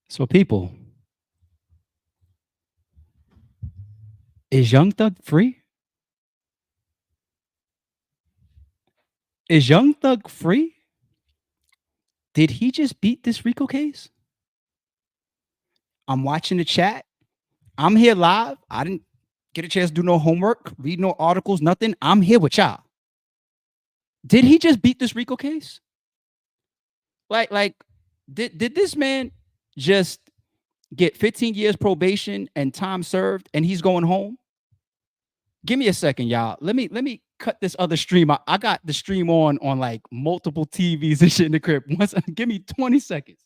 So, people, is Young Thug free? Is Young Thug free? Did he just beat this Rico case? I'm watching the chat. I'm here live. I didn't get a chance to do no homework, read no articles, nothing. I'm here with y'all. Did he just beat this Rico case? Like, did this man just get 15 years probation and time served and he's going home? Give me a second, y'all. Let me cut this other stream. I got the stream on like multiple TVs and shit in the crib. Once, give me 20 seconds.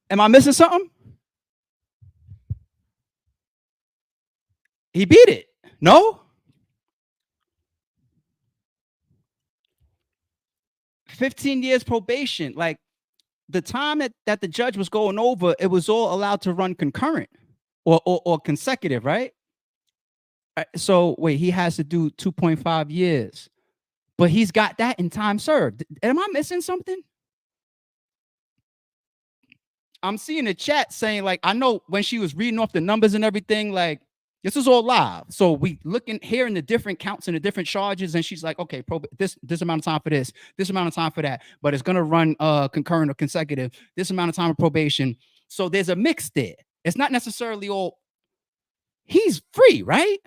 Am I missing something? He beat it. No? 15 years probation. Like the time that the judge was going over, it was all allowed to run concurrent or consecutive, right? So wait, he has to do 2.5 years, but he's got that in time served. Am I missing something? I'm seeing the chat saying, like, I know when she was reading off the numbers and everything, like, this is all live. So we looking hearing the different counts and the different charges, and she's like, okay, this amount of time for this amount of time for that, but it's gonna run concurrent or consecutive, this amount of time of probation. So there's a mix there. It's not necessarily all he's free, right?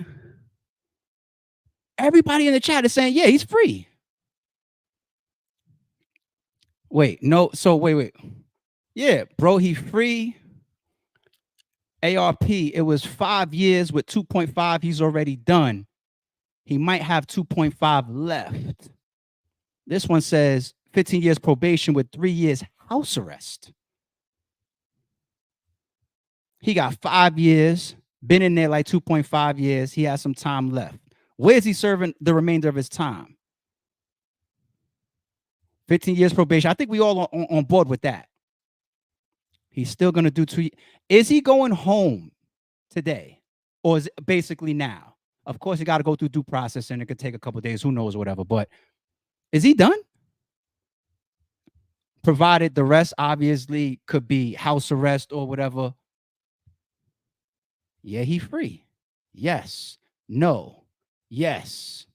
Everybody in the chat is saying, yeah, he's free. Wait, no, so wait. Yeah, bro, he free. ARP, it was 5 years with 2.5. He's already done. He might have 2.5 left. This one says 15 years probation with 3 years house arrest. He got 5 years, been in there like 2.5 years. He has some time left. Where's he serving the remainder of his time? 15 years probation. I think we all on board with that. He's still going to do 2 years. Is he going home today? Or is it basically now? Of course, he got to go through due process and it could take a couple days. Who knows, whatever. But is he done? Provided the rest obviously could be house arrest or whatever. Yeah, he free. Yes. No. Yes.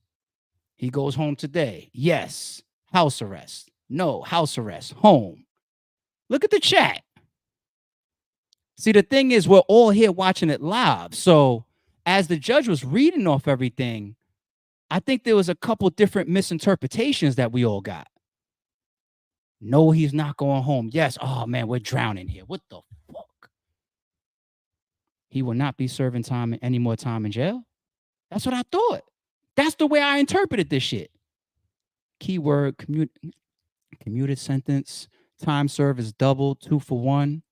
He goes home today. Yes. House arrest. No. House arrest. Home. Look at the chat. See, the thing is, we're all here watching it live. So as the judge was reading off everything, I think there was a couple different misinterpretations that we all got. No, he's not going home. Yes. Oh man, we're drowning here. What the fuck? He will not be serving time any more time in jail. That's what I thought. That's the way I interpreted this shit. Keyword commuted sentence. Time served is double, 2 for 1.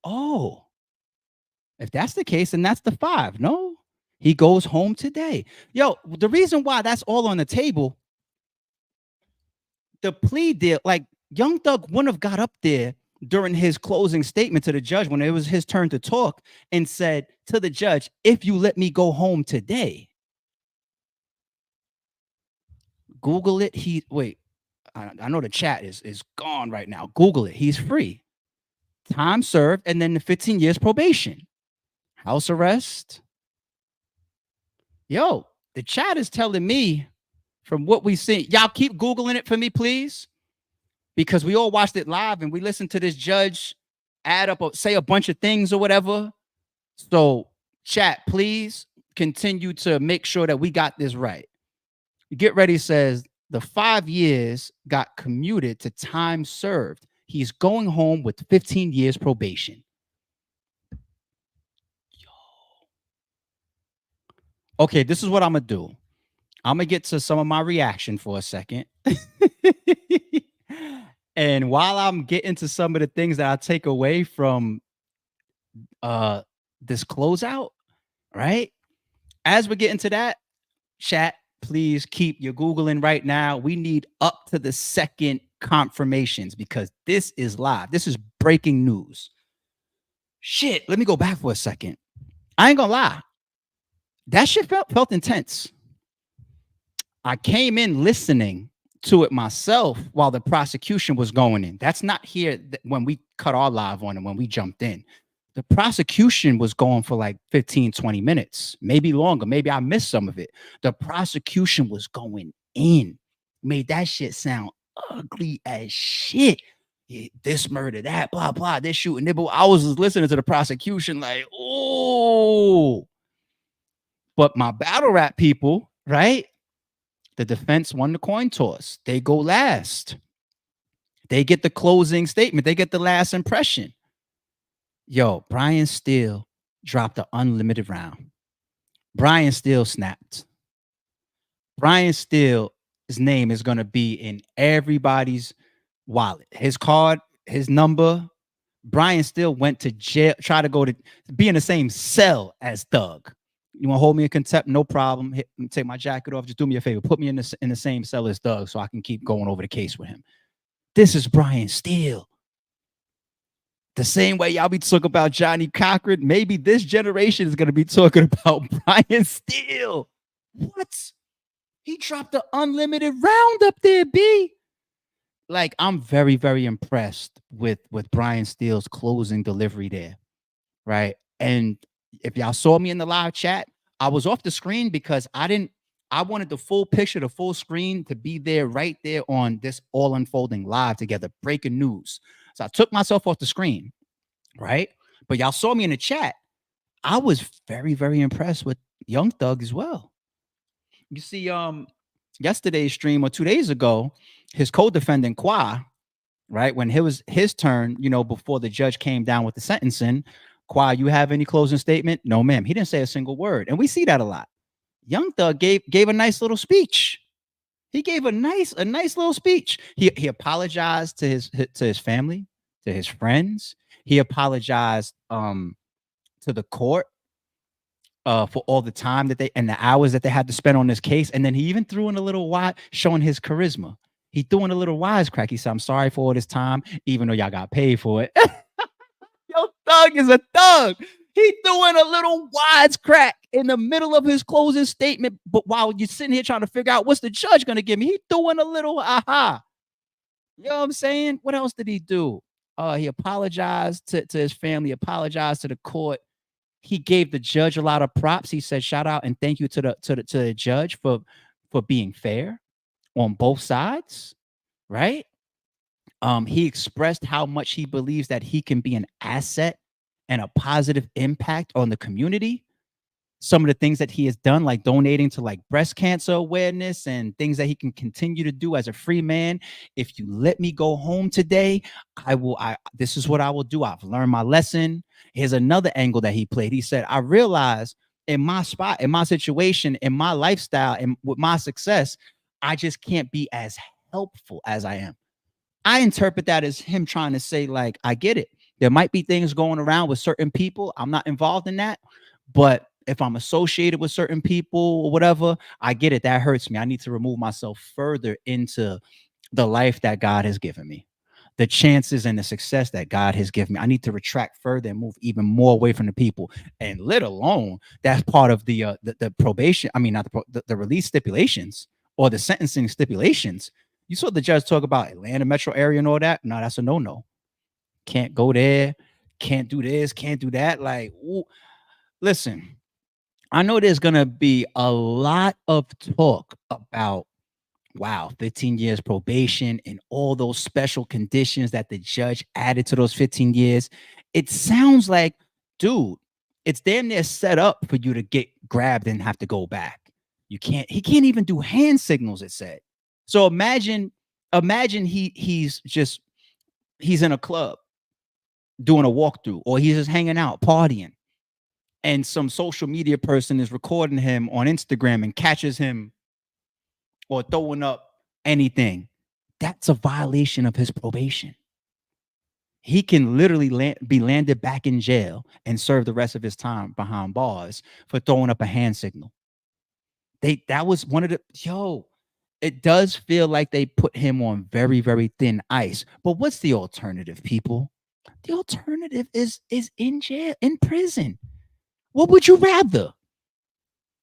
Oh, if that's the case, then that's the 5. No, he goes home today. Yo, the reason why that's all on the table, the plea deal, like Young Thug wouldn't have got up there during his closing statement to the judge when it was his turn to talk and said to the judge, if you let me go home today. Google it. I know the chat is gone right now. Google it. He's free. Time served, and then the 15 years probation. House arrest. Yo, the chat is telling me from what we see. Y'all keep Googling it for me, please. Because we all watched it live and we listened to this judge add up, say a bunch of things or whatever. So, chat, please continue to make sure that we got this right. Get Ready says the 5 years got commuted to time served. He's going home with 15 years probation. Okay, this is what I'm going to do. I'm going to get to some of my reaction for a second. And while I'm getting to some of the things that I take away from this closeout, right? As we're getting to that, chat, please keep your Googling right now. We need up to the second confirmations because this is live. This is breaking news. Shit, let me go back for a second. I ain't gonna lie. That shit felt intense. I came in listening to it myself while the prosecution was going in. That's not here when we cut our live on and when we jumped in. The prosecution was going for like 15, 20 minutes, maybe longer. Maybe I missed some of it. The prosecution was going in, made that shit sound ugly as shit. Yeah, this murder, that, blah, blah, this shooting, nibble. I was just listening to the prosecution like, oh. But my battle rap people, right? The defense won the coin toss. They go last. They get the closing statement. They get the last impression. Yo, Brian Steele dropped an unlimited round. Brian Steele snapped. Brian Steele's name is going to be in everybody's wallet. His card, his number. Brian Steele went to jail, try to go to be in the same cell as Thug. You want to hold me in contempt? No problem. Take my jacket off. Just do me a favor. Put me in the same cell as Thug so I can keep going over the case with him. This is Brian Steele. The same way y'all be talking about Johnny Cochran, maybe this generation is going to be talking about Brian Steele. What? He dropped the unlimited round up there, B. Like, I'm very, very impressed with Brian Steele's closing delivery there, right? And if y'all saw me in the live chat, I was off the screen because I wanted the full picture, the full screen to be there right there on this all unfolding live together, breaking news. So I took myself off the screen, right? But y'all saw me in the chat. I was very, very impressed with Young Thug as well. You see, yesterday's stream or 2 days ago, his co-defendant Qua, right? When it was his turn, before the judge came down with the sentencing, Qua, you have any closing statement? No, ma'am. He didn't say a single word. And we see that a lot. Young Thug gave a nice little speech. He gave a nice little speech. He apologized to his family, to his friends. He apologized to the court for all the time that and the hours that they had to spend on this case. And then he even threw in a little showing his charisma. He threw in a little wisecrack. He said, I'm sorry for all this time, even though y'all got paid for it. Yo, Thug is a thug. He threw in a little wisecrack in the middle of his closing statement. But while you're sitting here trying to figure out what's the judge going to give me, he threw in a little aha. You know what I'm saying? What else did he do? He apologized to his family, apologized to the court. He gave the judge a lot of props. He said, shout out and thank you to the judge for being fair on both sides, right? He expressed how much he believes that he can be an asset and a positive impact on the community. Some of the things that he has done, like donating to like breast cancer awareness and things that he can continue to do as a free man. If you let me go home today, this is what I will do. I've learned my lesson. Here's another angle that he played. He said, I realized in my spot, in my situation, in my lifestyle, and with my success, I just can't be as helpful as I am. I interpret that as him trying to say, like, I get it. There might be things going around with certain people. I'm not involved in that. But if I'm associated with certain people or whatever, I get it. That hurts me. I need to remove myself further into the life that God has given me, the chances and the success that God has given me. I need to retract further and move even more away from the people. And let alone that's part of the probation. I mean, not the release stipulations or the sentencing stipulations. You saw the judge talk about Atlanta metro area and all that. No, that's a no. Can't go there. Can't do this. Can't do that. Like, ooh. Listen, I know there's going to be a lot of talk about, wow, 15 years probation and all those special conditions that the judge added to those 15 years. It sounds like, dude, it's damn near set up for you to get grabbed and have to go back. He can't even do hand signals, it said. So imagine he's in a club doing a walkthrough, or he's just hanging out, partying, and some social media person is recording him on Instagram and catches him or throwing up anything. That's a violation of his probation. He can literally be landed back in jail and serve the rest of his time behind bars for throwing up a hand signal. That was one of the it does feel like they put him on very, very thin ice. But what's the alternative, people? The alternative is in jail, in prison. What would you rather?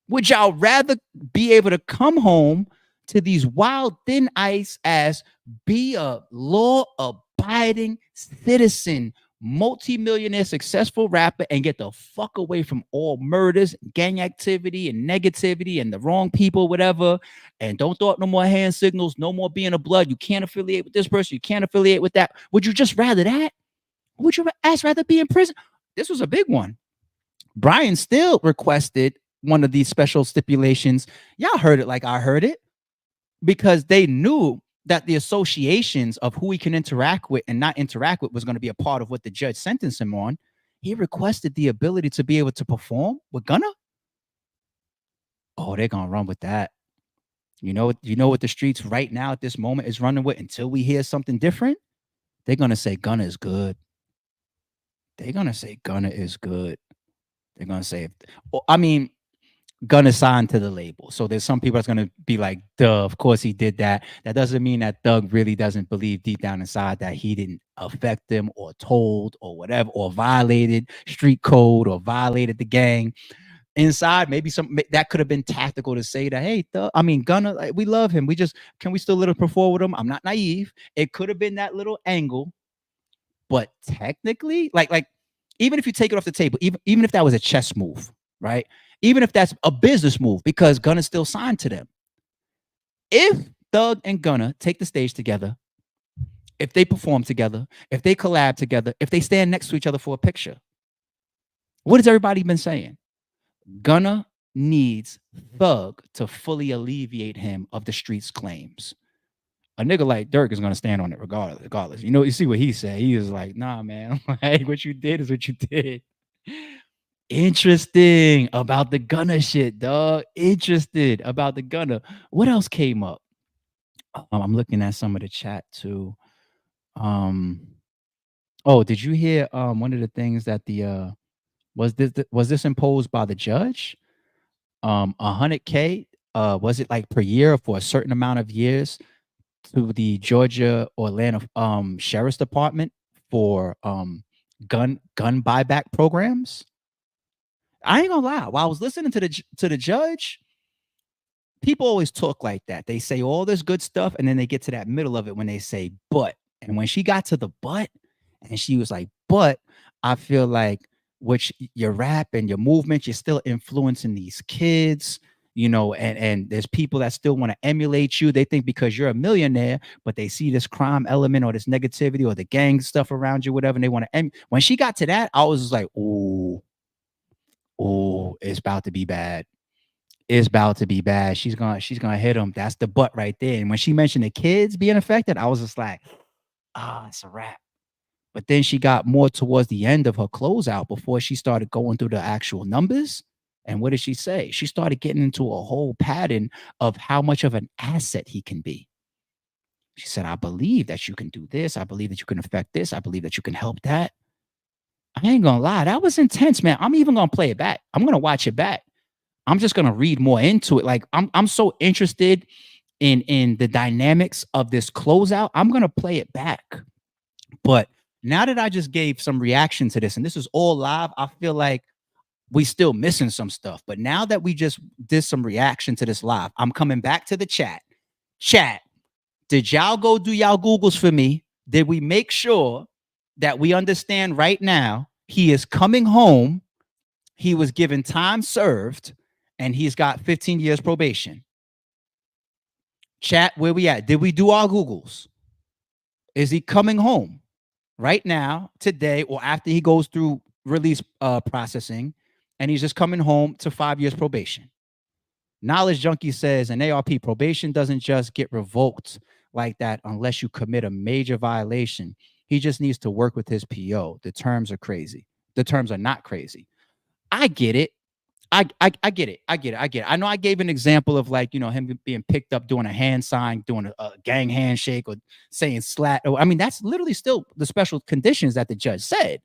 Would y'all rather be able to come home to these wild thin ice as be a law abiding citizen, multimillionaire, successful rapper, and get the fuck away from all murders, gang activity, and negativity, and the wrong people, whatever? And don't throw up no more hand signals, no more being a blood. You can't affiliate with this person, you can't affiliate with that. Would you just rather that? Would you rather be in prison? This was a big one. Brian still requested one of these special stipulations. Y'all heard it like I heard it, because they knew that the associations of who he can interact with and not interact with was going to be a part of what the judge sentenced him on. He requested the ability to be able to perform with Gunna. Oh, they're gonna run with that. You know what the streets right now at this moment is running with until we hear something different? They're gonna say Gunna is good. They're gonna say Gunna is good. They're gonna say, I mean, Gunna signed to the label. So there's some people that's gonna be like, duh, of course he did that. That doesn't mean that Thug really doesn't believe deep down inside that he didn't affect them or told or whatever, or violated street code or violated the gang. Inside, maybe some that could have been tactical to say that, hey, Gunna, like, we love him. Can we still let him perform with him? I'm not naive. It could have been that little angle, but technically, like even if you take it off the table, even if that was a chess move, right? Even if that's a business move, because Gunna's still signed to them. If Thug and Gunna take the stage together, if they perform together, if they collab together, if they stand next to each other for a picture, what has everybody been saying? Gunna needs Thug to fully alleviate him of the streets' claims. A nigga like Dirk is gonna stand on it regardless. You see what he said. He was like, nah, man. Hey, what you did is what you did. Interesting about the Gunna shit, dog. Interested about the Gunna. What else came up? I'm looking at some of the chat too. Um, oh, did you hear one of the things that was this imposed by the judge? 100K, was it like per year for a certain amount of years to the Georgia or Atlanta Sheriff's Department for gun buyback programs? I ain't gonna lie. While I was listening to the judge, people always talk like that. They say all this good stuff, and then they get to that middle of it when they say but. And when she got to the but, and she was like, but I feel like which your rap and your movement, you're still influencing these kids, and there's people that still want to emulate you. They think because you're a millionaire, but they see this crime element or this negativity or the gang stuff around you, whatever, and they want to when she got to that, I was just like, oh, it's about to be bad. It's about to be bad. She's gonna hit him. That's the butt right there. And when she mentioned the kids being affected, I was just like, it's a wrap. But then she got more towards the end of her closeout before she started going through the actual numbers. And what did she say? She started getting into a whole pattern of how much of an asset he can be. She said, I believe that you can do this. I believe that you can affect this. I believe that you can help that. I ain't gonna lie. That was intense, man. I'm even gonna play it back. I'm gonna watch it back. I'm just gonna read more into it. Like I'm so interested in the dynamics of this closeout. I'm gonna play it back. But now that I just gave some reaction to this, and this is all live, I feel like we still missing some stuff. But now that we just did some reaction to this live, I'm coming back to the chat. Chat, did y'all go do y'all Googles for me? Did we make sure that we understand right now he is coming home? He was given time served, and he's got 15 years probation. Chat, where we at? Did we do our Googles? Is he coming home right now, today, or after he goes through release processing, and he's just coming home to 5 years probation? Knowledge Junkie says an ARP probation doesn't just get revoked like that unless you commit a major violation. He just needs to work with his PO. The terms are crazy. The terms are not crazy. I get it. I get it. I get it. I get it. I know I gave an example of like, him being picked up doing a hand sign, doing a gang handshake, or saying slat. I mean, that's literally still the special conditions that the judge said.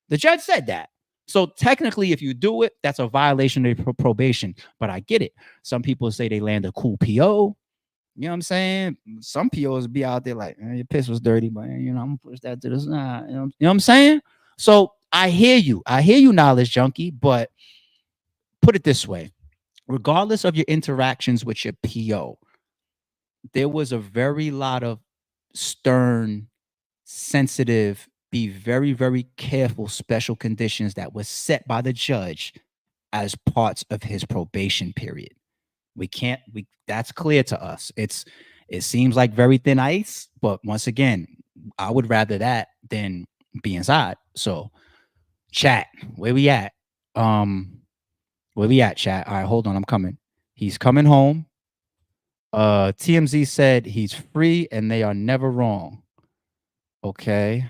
The judge said that. So technically, if you do it, that's a violation of probation. But I get it. Some people say they land a cool PO. You know what I'm saying? Some POs be out there like, your piss was dirty, but I'm gonna push that to the side. You know what I'm saying? So I hear you. I hear you, knowledge junkie. But put it this way: regardless of your interactions with your PO, there was a very lot of stern, sensitive, be very, very careful special conditions that was set by the judge as parts of his probation period. That's clear to us. It seems like very thin ice, but once again, I would rather that than be inside. So chat, where we at? Where we at, chat? All right, hold on, I'm coming. He's coming home. TMZ said he's free and they are never wrong. Okay.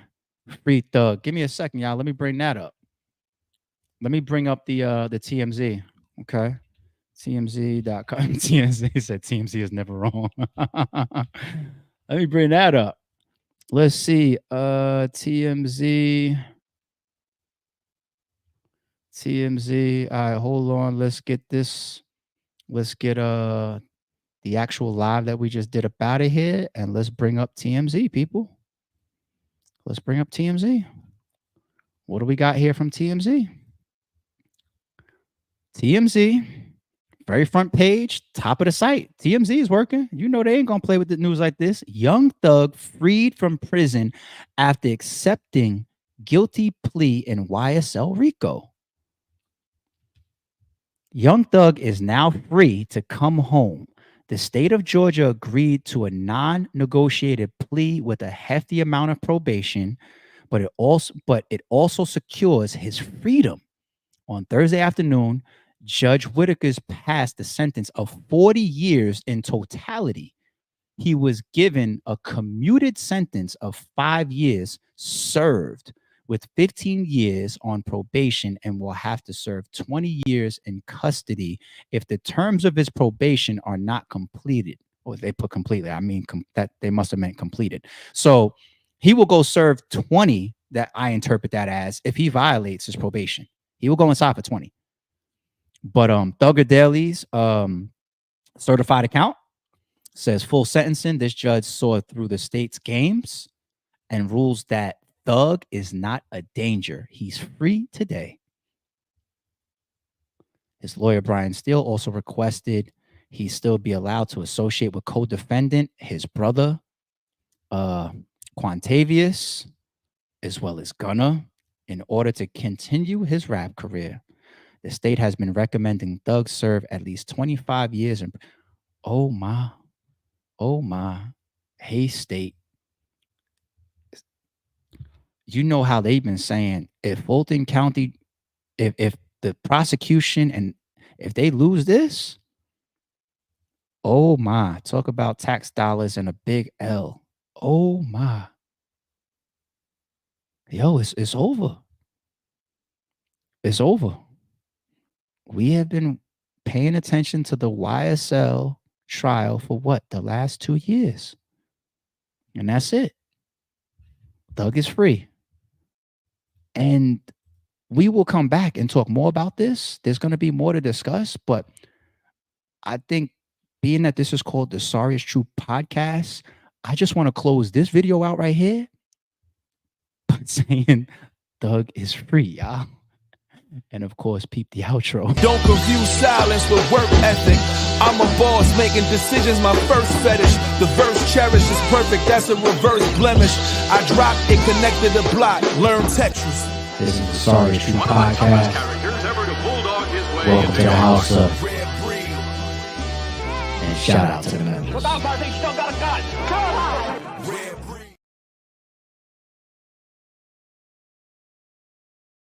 Free Thug. Give me a second, y'all. Let me bring that up. Let me bring up the TMZ. Okay. TMZ.com. TMZ said TMZ is never wrong. Let me bring that up. Let's see. TMZ. All right, hold on. Let's get this. Let's get the actual live that we just did up out of here, and let's bring up TMZ, people. Let's bring up TMZ. What do we got here from TMZ? TMZ, very front page, top of the site. TMZ is working. You know they ain't gonna play with the news like this. Young Thug freed from prison after accepting guilty plea in YSL Rico. Young Thug is now free to come home. The state of Georgia agreed to a non-negotiated plea with a hefty amount of probation, but it also secures his freedom. On Thursday afternoon, Judge Whitaker's passed the sentence of 40 years in totality. He was given a commuted sentence of 5 years served with 15 years on probation and will have to serve 20 years in custody if the terms of his probation are not completed. Or they put completely, I mean, that they must have meant completed. So he will go serve 20, that I interpret that as, if he violates his probation. He will go inside for 20. But Thugger Daily's certified account says full sentencing. This judge saw through the state's games and rules that Thug is not a danger. He's free today. His lawyer, Brian Steele, also requested he still be allowed to associate with co-defendant, his brother, Quantavious, as well as Gunna, in order to continue his rap career. The state has been recommending Thug serve at least 25 years. Oh my. Hey, state. You know how they've been saying if Fulton County, if the prosecution and if they lose this, oh my, talk about tax dollars and a big L. Oh my. Yo, it's over. It's over. We have been paying attention to the YSL trial for what? The last 2 years. And that's it. Thug is free. And we will come back and talk more about this. There's going to be more to discuss, but I think being that this is called the Sorry Is True podcast, I just want to close this video out right here by saying Thug is free, y'all. And of course, peep the outro. Don't confuse silence with work ethic. I'm a boss making decisions, my first fetish. The verse cherished is perfect, that's a reverse blemish. I dropped it, connected the block, learn Tetris. This is the Sorry Is True podcast. Welcome to the house of. And shout out to the members.